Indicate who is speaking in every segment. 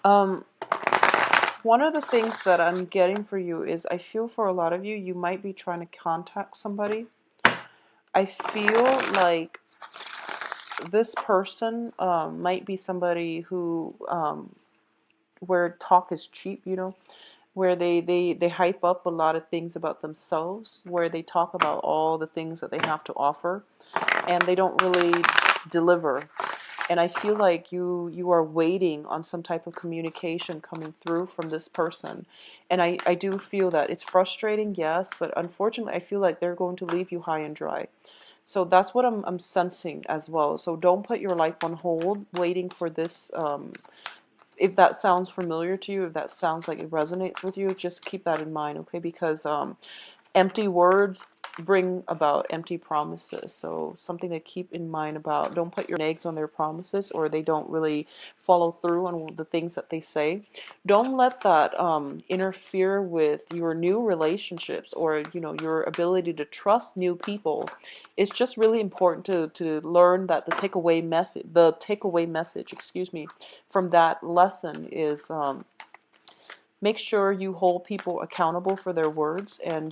Speaker 1: Um, One of the things that I'm getting for you is I feel for a lot of you, you might be trying to contact somebody. I feel like this person might be somebody who, where talk is cheap, where they hype up a lot of things about themselves, where they talk about all the things that they have to offer, and they don't really deliver. And I feel like you are waiting on some type of communication coming through from this person. And I do feel that it's frustrating, yes, but unfortunately I feel like they're going to leave you high and dry. So that's what I'm sensing as well. So don't put your life on hold waiting for this. If that sounds familiar to you, if that sounds like it resonates with you, just keep that in mind, okay? Because empty words bring about empty promises. So something to keep in mind about, don't put your eggs on their promises, or they don't really follow through on the things that they say. Don't let that interfere with your new relationships, or your ability to trust new people. It's just really important to learn that the takeaway message, excuse me, from that lesson is, make sure you hold people accountable for their words, and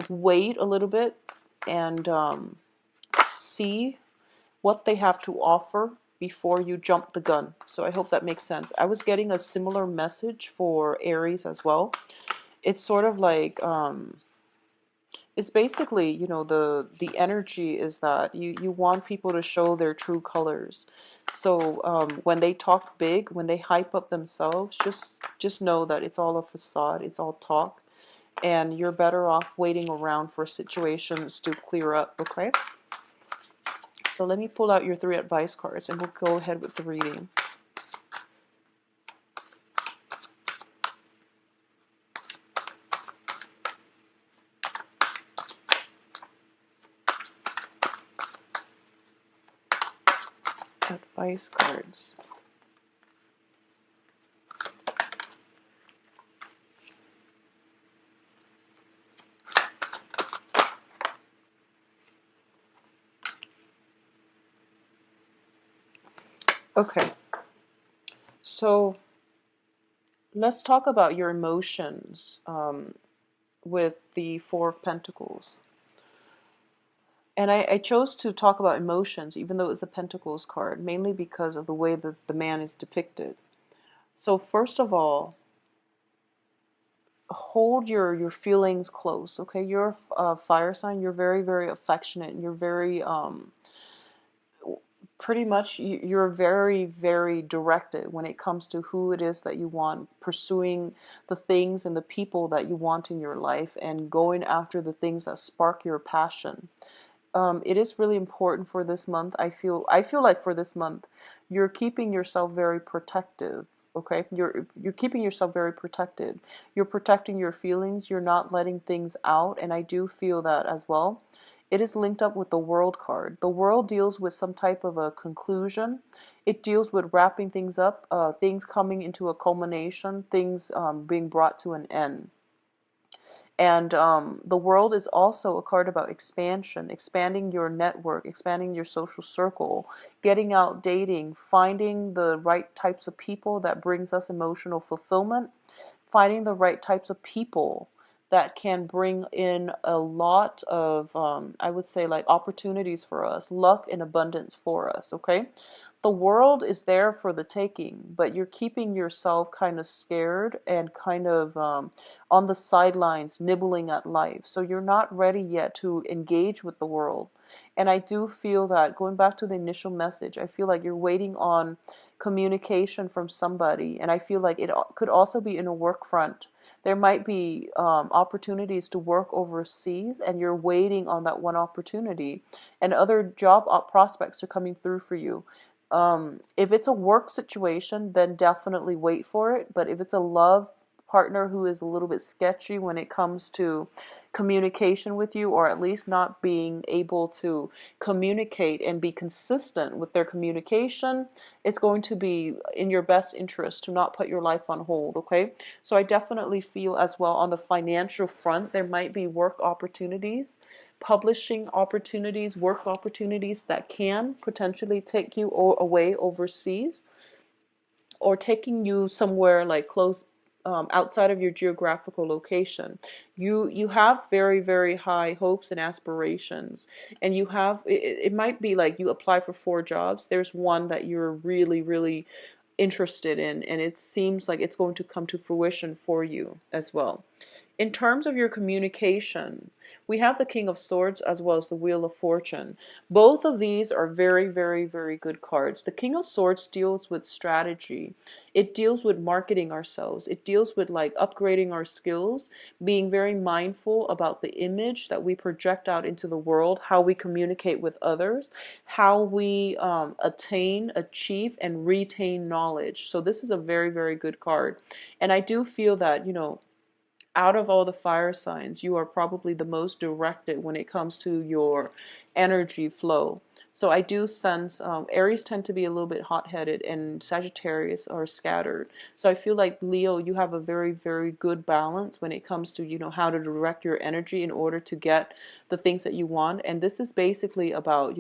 Speaker 1: wait a little bit, and see what they have to offer before you jump the gun. So I hope that makes sense. I was getting a similar message for Aries as well. It's sort of like, it's basically, the energy is that you want people to show their true colors. So when they talk big, when they hype up themselves, just know that it's all a facade, it's all talk, and you're better off waiting around for situations to clear up, okay? So let me pull out your 3 advice cards and we'll go ahead with the reading. Advice cards. Okay, so let's talk about your emotions with the 4 of Pentacles. And I chose to talk about emotions, even though it's a Pentacles card, mainly because of the way that the man is depicted. So first of all, hold your feelings close, okay? You're a fire sign. You're very, very affectionate, and you're very pretty much you're very, very directed when it comes to who it is that you want, pursuing the things and the people that you want in your life, and going after the things that spark your passion. It is really important for this month. I feel like for this month, you're keeping yourself very protective. Okay, you're keeping yourself very protected. You're protecting your feelings. You're not letting things out, and I do feel that as well. It is linked up with the World card. The World deals with some type of a conclusion. It deals with wrapping things up, things coming into a culmination, things being brought to an end. And the World is also a card about expansion, expanding your network, expanding your social circle, getting out, dating, finding the right types of people that brings us emotional fulfillment, finding the right types of people that can bring in a lot of, I would say, like opportunities for us, luck and abundance for us, okay? The world is there for the taking, but you're keeping yourself kind of scared and kind of on the sidelines, nibbling at life. So you're not ready yet to engage with the world. And I do feel that, going back to the initial message, I feel like you're waiting on communication from somebody. And I feel like it could also be in a work front. There might be opportunities to work overseas, and you're waiting on that one opportunity, and other job prospects are coming through for you. If it's a work situation, then definitely wait for it. But if it's a love partner who is a little bit sketchy when it comes to communication with you, or at least not being able to communicate and be consistent with their communication, it's going to be in your best interest to not put your life on hold, okay? So I definitely feel as well on the financial front, there might be work opportunities, publishing opportunities, work opportunities that can potentially take you away overseas, or taking you somewhere like close, outside of your geographical location. You have very, very high hopes and aspirations, and you have it might be like you apply for 4 jobs. There's one that you're really, really interested in, and it seems like it's going to come to fruition for you as well. In terms of your communication, we have the King of Swords as well as the Wheel of Fortune. Both of these are very, very, very good cards. The King of Swords deals with strategy. It deals with marketing ourselves. It deals with like upgrading our skills, being very mindful about the image that we project out into the world, how we communicate with others, how we attain, achieve, and retain knowledge. So this is a very, very good card. And I do feel that, out of all the fire signs, you are probably the most directed when it comes to your energy flow. So I do sense Aries tend to be a little bit hot-headed, and Sagittarius are scattered. So I feel like Leo, you have a very, very good balance when it comes to, how to direct your energy in order to get the things that you want. And this is basically about,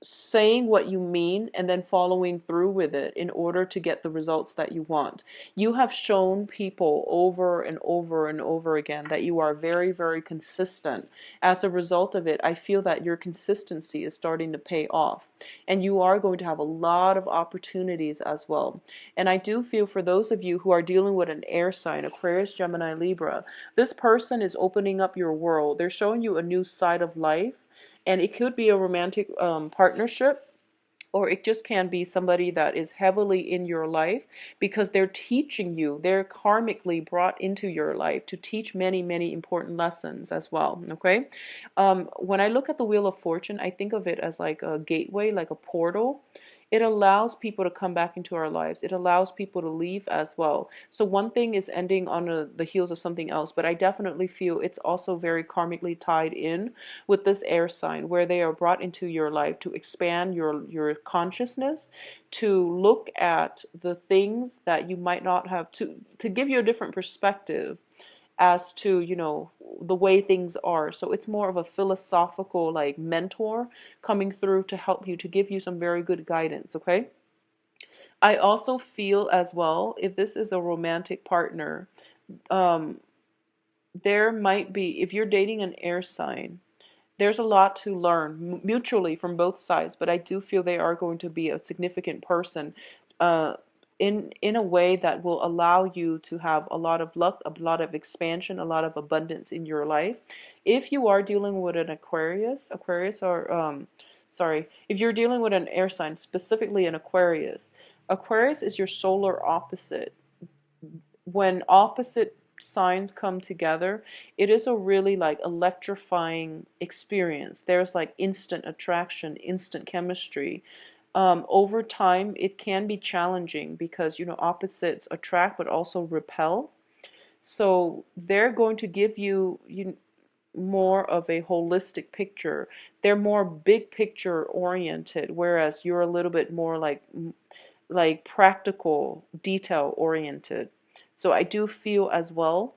Speaker 1: saying what you mean and then following through with it in order to get the results that you want. You have shown people over and over and over again that you are very, very consistent. As a result of it, I feel that your consistency is starting to pay off, and you are going to have a lot of opportunities as well. And I do feel for those of you who are dealing with an air sign, Aquarius, Gemini, Libra, this person is opening up your world. They're showing you a new side of life. And it could be a romantic partnership, or it just can be somebody that is heavily in your life because they're teaching you. They're karmically brought into your life to teach many, many important lessons as well. Okay. When I look at the Wheel of Fortune, I think of it as like a gateway, like a portal. It allows people to come back into our lives. It allows people to leave as well. So one thing is ending on the heels of something else, but I definitely feel it's also very karmically tied in with this air sign, where they are brought into your life to expand your consciousness, to look at the things that you might not have, to give you a different perspective as to, the way things are. So it's more of a philosophical like mentor coming through to help you, to give you some very good guidance. Okay. I also feel as well, if this is a romantic partner, um, there might be, if you're dating an air sign, there's a lot to learn mutually from both sides, but I do feel they are going to be a significant person, uh, in a way that will allow you to have a lot of luck, a lot of expansion, a lot of abundance in your life. If you are dealing with an Aquarius, or sorry, if you're dealing with an air sign, specifically an Aquarius, Aquarius is your solar opposite. When opposite signs come together, it is a really like electrifying experience. There's like instant attraction, instant chemistry. Over time, it can be challenging because, opposites attract but also repel. So they're going to give you more of a holistic picture. They're more big picture oriented, whereas you're a little bit more like practical, detail oriented. So I do feel as well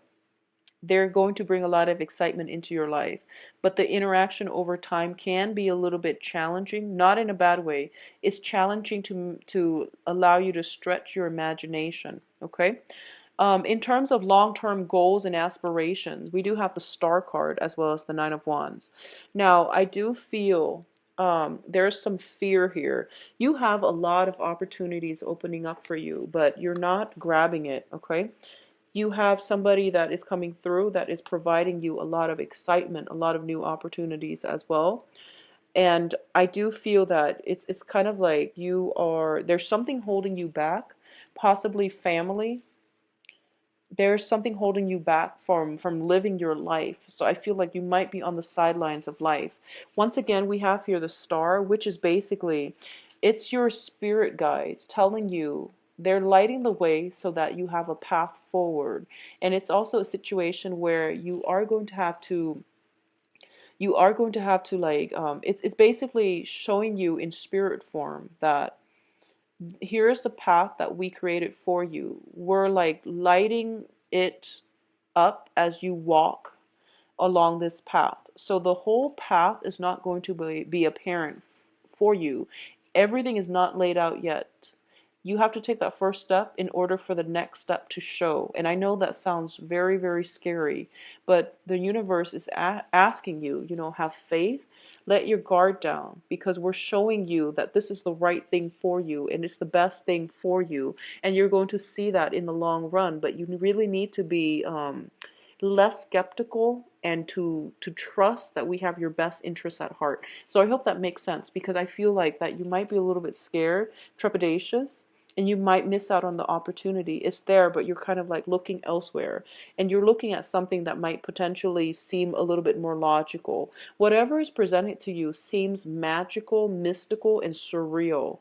Speaker 1: they're going to bring a lot of excitement into your life. But the interaction over time can be a little bit challenging, not in a bad way. It's challenging to allow you to stretch your imagination, okay? In terms of long-term goals and aspirations, we do have the Star card as well as the Nine of Wands. Now, I do feel there's some fear here. You have a lot of opportunities opening up for you, but you're not grabbing it, okay? You have somebody that is coming through that is providing you a lot of excitement, a lot of new opportunities as well. And I do feel that it's kind of like there's something holding you back, possibly family. There's something holding you back from living your life. So I feel like you might be on the sidelines of life. Once again, we have here the Star, which is basically, it's your spirit guides telling you they're lighting the way so that you have a path forward. And it's also a situation where you are going to have to like it's basically showing you in spirit form that here's the path that we created for you. We're like lighting it up as you walk along this path. So the whole path is not going to be apparent for you. Everything is not laid out yet. You have to take that first step in order for the next step to show. And I know that sounds very, very scary, but the universe is asking you, have faith, let your guard down, because we're showing you that this is the right thing for you and it's the best thing for you. And you're going to see that in the long run, but you really need to be less skeptical and to trust that we have your best interests at heart. So I hope that makes sense, because I feel like that you might be a little bit scared, trepidatious, and you might miss out on the opportunity. It's there, but you're kind of like looking elsewhere, and you're looking at something that might potentially seem a little bit more logical. Whatever is presented to you seems magical, mystical, and surreal,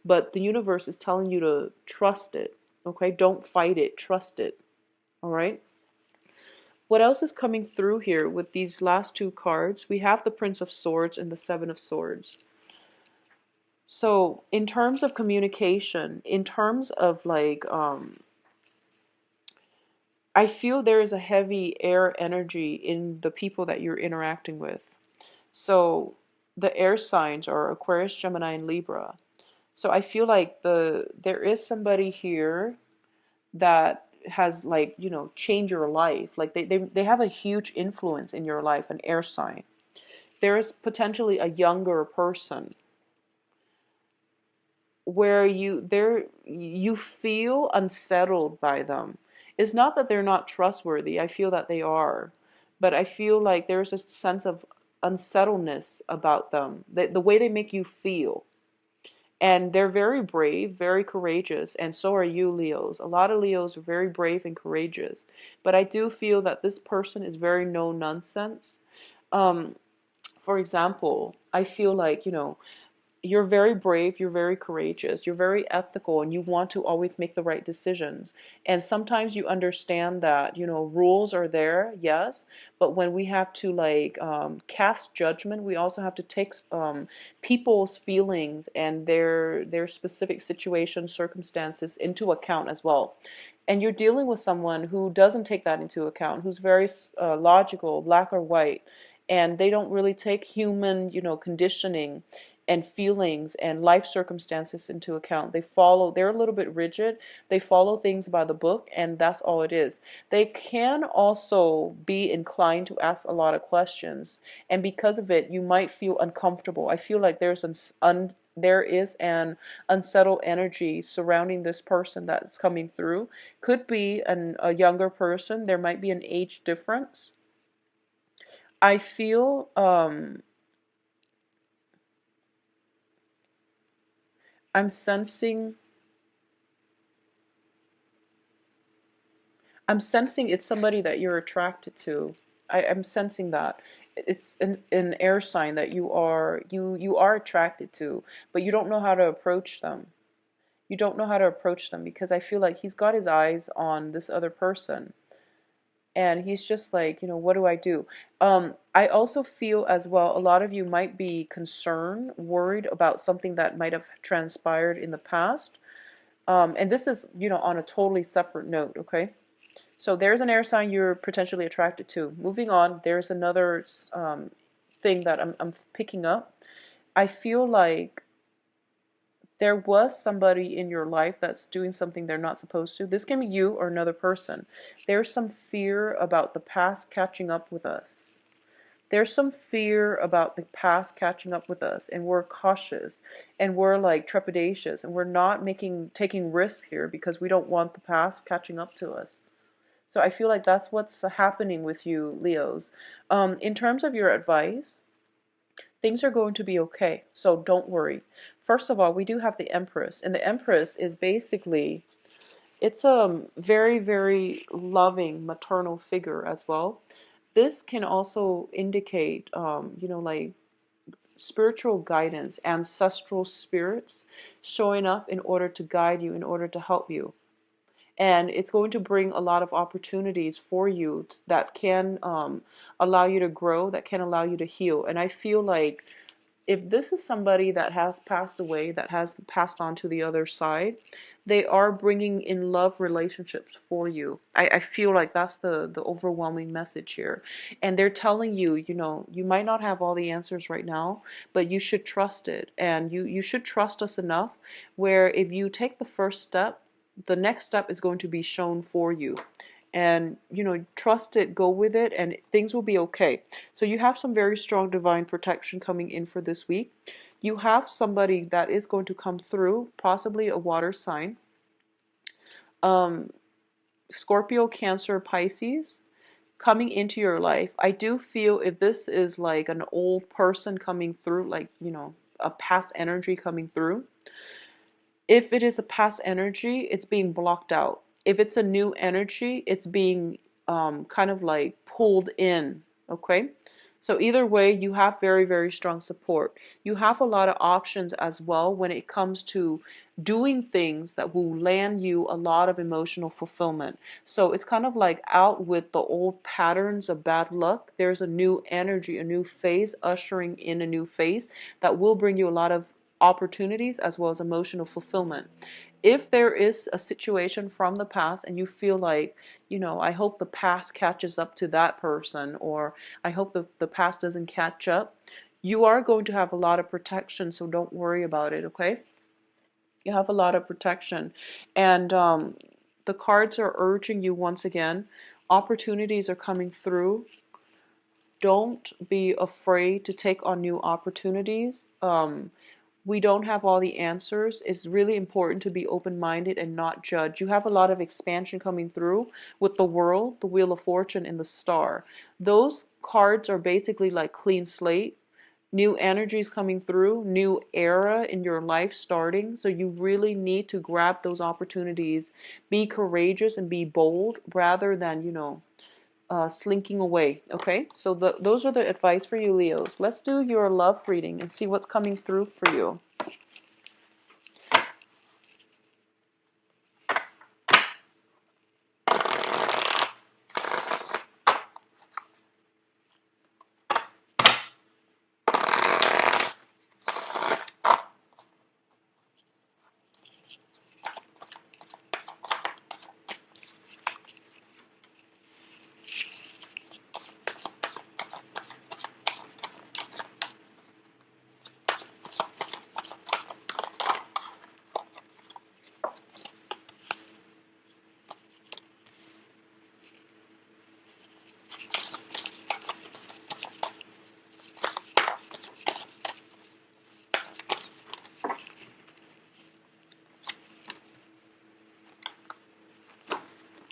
Speaker 1: but the universe is telling you to trust it. Okay, don't fight it, trust it. All right. What else is coming through here with these last two cards? We have the Prince of Swords and the Seven of Swords. So in terms of communication, in terms of like, I feel there is a heavy air energy in the people that you're interacting with. So the air signs are Aquarius, Gemini, and Libra. So I feel like there is somebody here that has like, changed your life. Like they have a huge influence in your life, an air sign. There is potentially a younger person where you feel unsettled by them. It's not that they're not trustworthy. I feel that they are. But I feel like there's a sense of unsettledness about them. The way they make you feel. And they're very brave, very courageous, and so are you, Leos. A lot of Leos are very brave and courageous. But I do feel that this person is very no nonsense. Um, for example, I feel like, you're very brave, you're very courageous, you're very ethical, and you want to always make the right decisions. And sometimes you understand that, rules are there, yes, but when we have to like cast judgment, we also have to take people's feelings and their specific situations, circumstances into account as well. And you're dealing with someone who doesn't take that into account, who's very logical, black or white, and they don't really take human, conditioning and feelings and life circumstances into account. They're a little bit rigid. They follow things by the book, and that's all it is. They can also be inclined to ask a lot of questions, and because of it, you might feel uncomfortable. I feel like there is an unsettled energy surrounding this person that's coming through. Could be a younger person. There might be an age difference. I feel I'm sensing it's somebody that you're attracted to. I'm sensing that. It's an air sign that you are attracted to, but you don't know how to approach them. You don't know how to approach them because I feel like he's got his eyes on this other person. And he's just like, what do I do? I also feel as well, a lot of you might be concerned, worried about something that might have transpired in the past. And this is, on a totally separate note, okay? So there's an air sign you're potentially attracted to. Moving on, there's another thing that I'm picking up. I feel like there was somebody in your life that's doing something they're not supposed to. This can be you or another person. There's some fear about the past catching up with us. There's some fear about the past catching up with us, and we're cautious and we're like trepidatious and we're not taking risks here because we don't want the past catching up to us. So I feel like that's what's happening with you, Leos. In terms of your advice, things are going to be okay. So don't worry. First of all, we do have the Empress, and the Empress is basically, it's a very, very loving maternal figure as well. This can also indicate, like spiritual guidance, ancestral spirits showing up in order to guide you, in order to help you. And it's going to bring a lot of opportunities for you that can allow you to grow, that can allow you to heal. And I feel like if this is somebody that has passed away, that has passed on to the other side, they are bringing in love relationships for you. I feel like that's the overwhelming message here. And they're telling you, you know, you might not have all the answers right now, but you should trust it. And you should trust us enough where if you take the first step, the next step is going to be shown for you. And you know, trust it, go with it, and things will be okay. So you have some very strong divine protection coming in for this week. You have somebody that is going to come through, possibly a water sign, um, Scorpio, Cancer, Pisces, coming into your life. I do feel if this is like an old person coming through, like, you know, a past energy coming through, if it is a past energy, it's being blocked out. If it's a new energy, it's being kind of like pulled in. Okay? So either way, you have very, very strong support. You have a lot of options as well when it comes to doing things that will land you a lot of emotional fulfillment. So it's kind of like out with the old patterns of bad luck. There's a new energy, a new phase, ushering in a new phase that will bring you a lot of opportunities as well as emotional fulfillment. If there is a situation from the past and you feel like, you know, I hope the past catches up to that person, or I hope the past doesn't catch up, you are going to have a lot of protection, so don't worry about it, okay? You have a lot of protection. And the cards are urging you once again, opportunities are coming through. Don't be afraid to take on new opportunities. We don't have all the answers. It's really important to be open-minded and not judge. You have a lot of expansion coming through with the World, the Wheel of Fortune, and the Star. Those cards are basically like clean slate. New energies coming through, new era in your life starting. So you really need to grab those opportunities, be courageous and be bold rather than, you know, slinking away. Okay, so those are the advice for you, Leos. Let's do your love reading and see what's coming through for you.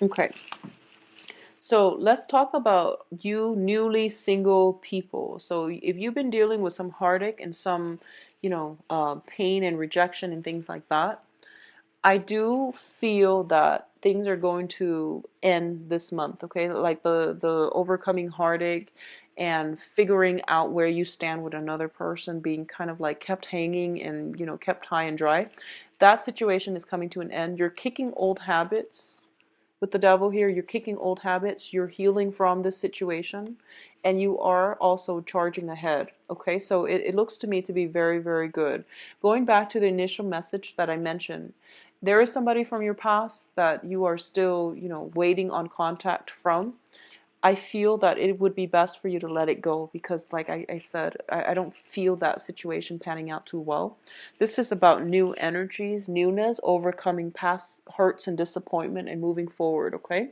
Speaker 1: Okay, so let's talk about you newly single people. So if you've been dealing with some heartache and some, you know, pain and rejection and things like that, I do feel that things are going to end this month, okay? Like the overcoming heartache and figuring out where you stand with another person, being kind of like kept hanging and, you know, kept high and dry. That situation is coming to an end. You're kicking old habits with the devil here. You're kicking old habits. You're healing from this situation, and you are also charging ahead. Okay, so it looks to me to be very, very good. Going back to the initial message that I mentioned, there is somebody from your past that you are still, you know, waiting on contact from. I feel that it would be best for you to let it go because, like I said, I don't feel that situation panning out too well. This is about new energies, newness, overcoming past hurts and disappointment, and moving forward, okay?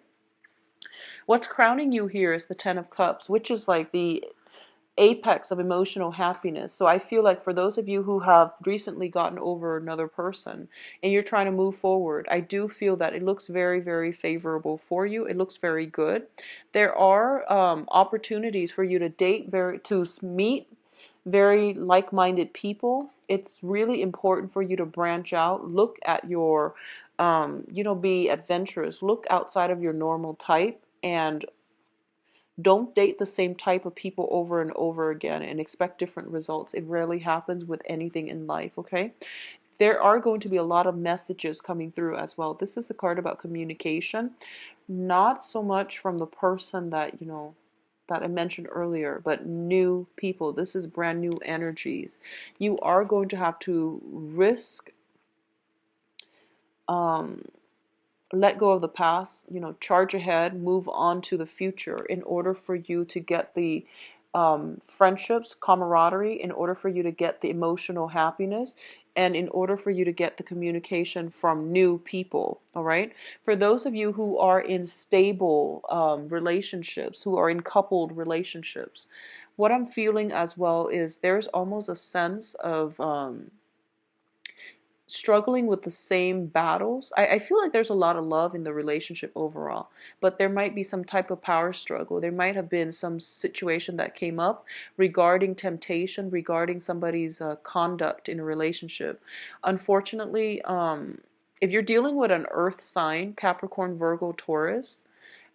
Speaker 1: What's crowning you here is the Ten of Cups, which is like the apex of emotional happiness. So I feel like for those of you who have recently gotten over another person and you're trying to move forward, I do feel that it looks very, very favorable for you. It looks very good. There are opportunities for you to date, to meet very like-minded people. It's really important for you to branch out, look at your, you know, be adventurous, look outside of your normal type, and Don't date the same type of people over and over again and expect different results. It rarely happens with anything in life, okay? There are going to be a lot of messages coming through as well. This is the card about communication, not so much from the person that, that I mentioned earlier, but new people. This is brand new energies. You are going to have to risk, um, let go of the past, charge ahead, move on to the future in order for you to get the friendships, camaraderie, in order for you to get the emotional happiness, and in order for you to get the communication from new people. All right. For those of you who are in stable relationships, who are in coupled relationships, what I'm feeling as well is there's almost a sense of struggling with the same battles. I feel like there's a lot of love in the relationship overall, but there might be some type of power struggle. There might have been some situation that came up regarding temptation, regarding somebody's conduct in a relationship. Unfortunately, if you're dealing with an earth sign, Capricorn, Virgo, Taurus,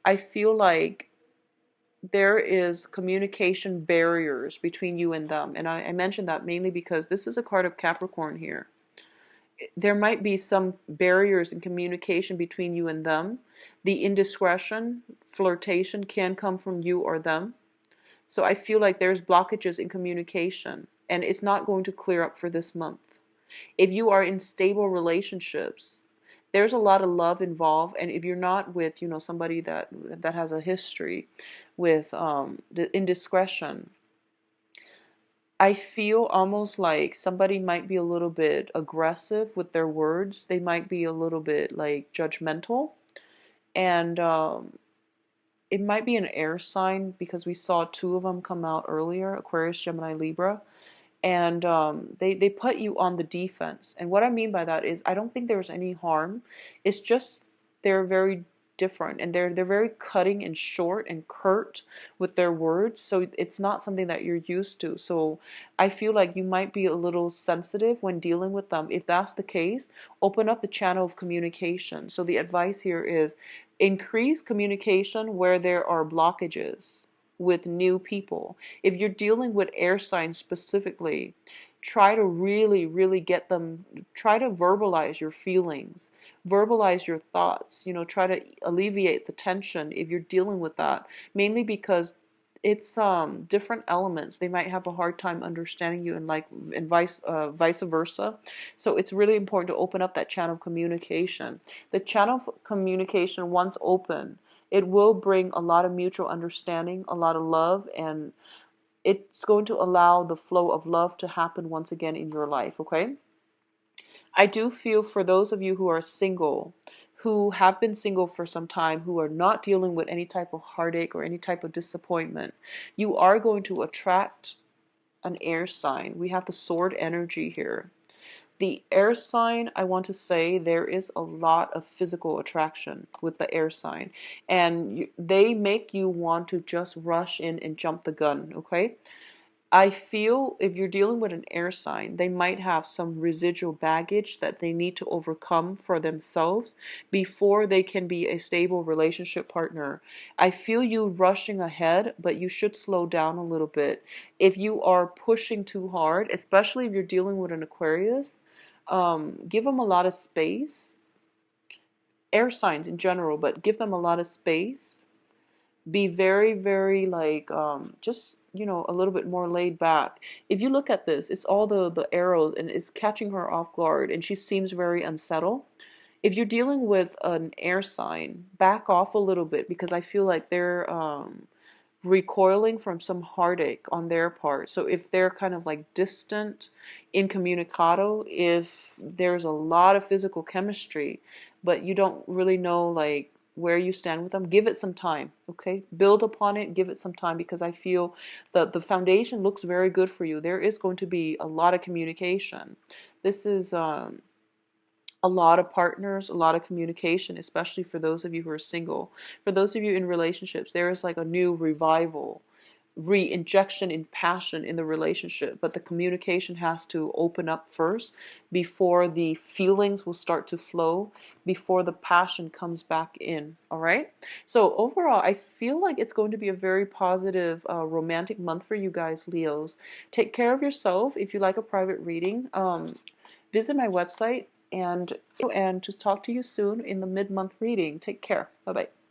Speaker 1: I feel like there is communication barriers between you and them. And I mentioned that mainly because this is a card of Capricorn here. There might be some barriers in communication between you and them. The indiscretion, flirtation can come from you or them. So I feel like there's blockages in communication, and it's not going to clear up for this month. If you are in stable relationships, there's a lot of love involved, and if you're not with, somebody that has a history with the indiscretion, I feel almost like somebody might be a little bit aggressive with their words. They might be a little bit like judgmental. And it might be an air sign because we saw two of them come out earlier, Aquarius, Gemini, Libra. And they put you on the defense. And what I mean by that is I don't think there's any harm. It's just they're very different, and they're very cutting and short and curt with their words, so it's not something that you're used to. So I feel like you might be a little sensitive when dealing with them. If that's the case, open up the channel of communication. So the advice here is increase communication where there are blockages with new people. If you're dealing with air signs specifically, try to really, really get them, try to verbalize your feelings, verbalize your thoughts, try to alleviate the tension if you're dealing with that, mainly because it's different elements. They might have a hard time understanding you, and vice versa. So it's really important to open up that channel of communication. The channel of communication, once open, it will bring a lot of mutual understanding, a lot of love, and it's going to allow the flow of love to happen once again in your life, okay? I do feel for those of you who are single, who have been single for some time, who are not dealing with any type of heartache or any type of disappointment, you are going to attract an air sign. We have the sword energy here. The air sign, I want to say there is a lot of physical attraction with the air sign, and they make you want to just rush in and jump the gun, okay? I feel if you're dealing with an air sign, they might have some residual baggage that they need to overcome for themselves before they can be a stable relationship partner. I feel you rushing ahead, but you should slow down a little bit. If you are pushing too hard, especially if you're dealing with an Aquarius, give them a lot of space. Air signs in general, but give them a lot of space. Be very, very like just a little bit more laid back. If you look at this, it's all the arrows, and it's catching her off guard, and she seems very unsettled. If you're dealing with an air sign, back off a little bit, because I feel like they're recoiling from some heartache on their part. So if they're kind of like distant, incommunicado, if there's a lot of physical chemistry, but you don't really know like where you stand with them, give it some time, okay? Build upon it, give it some time, because I feel that the foundation looks very good for you. There is going to be a lot of communication. This is a lot of partners, a lot of communication, especially for those of you who are single. For those of you in relationships, there is like a new revival re-injection in passion in the relationship, but the communication has to open up first before the feelings will start to flow, before the passion comes back in. All right, so overall I feel like it's going to be a very positive romantic month for you guys, Leos. Take care of yourself. If you like a private reading, visit my website, and to talk to you soon in the mid-month reading. Take care. Bye bye.